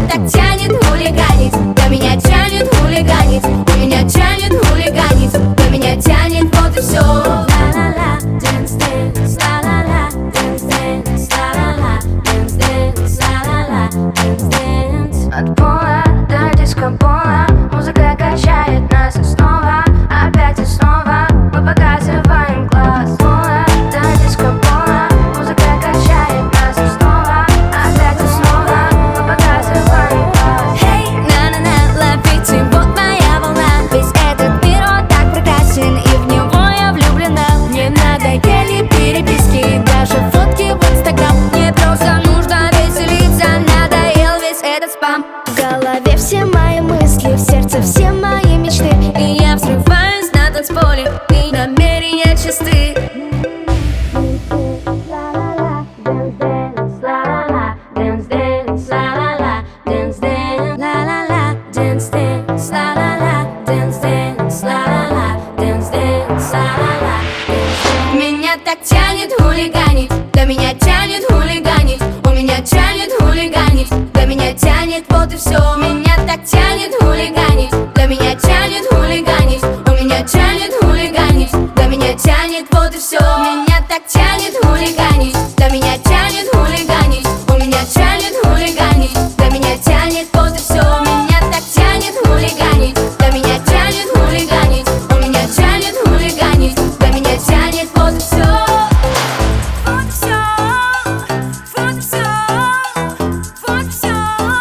так тянет хулиганить, да меня тянет хулиганить, меня тянет хулиганить, да меня тянет, вот и все. Ла-ла-ла, dance, dance, ла-ла-ла, dance, dance, ла-ла-ла, dance, dance, ла-ла-ла, dance, dance. От пола до диско-пола музыка качает нас и снова, опять и снова мы показываем класс. Пола до диско-пола музыка качает нас и снова, опять и снова мы показываем класс. Hey, на-на-на, ловите, вот моя волна. Весь этот мир, он так прекрасен, и в него я влюблена. Мне надоели переписки, даже фотки в Инстаграм. Мне просто нужно веселиться, надоел весь этот спам. В голове все мои мысли, в сердце все мои мечты, и я взрываюсь на танцполе, и намерения чисты. Ла-ла-ла, dance, dance, ла-ла-ла, dance, dance, ла-ла-ла, dance, dance, ла-ла-ла, dance, dance, ла-ла-ла, dance, dance, ла-ла-ла, dance, dance. Меня так тянет хулиганить, да меня тянет хулиганить, у меня тянет хулиганить, да меня тянет, вот и все. Меня так тянет хулиганить, да меня тянет хулиганить, у меня тянет хулиганить, да меня тянет, вот и все. Меня так тянет хулиганить,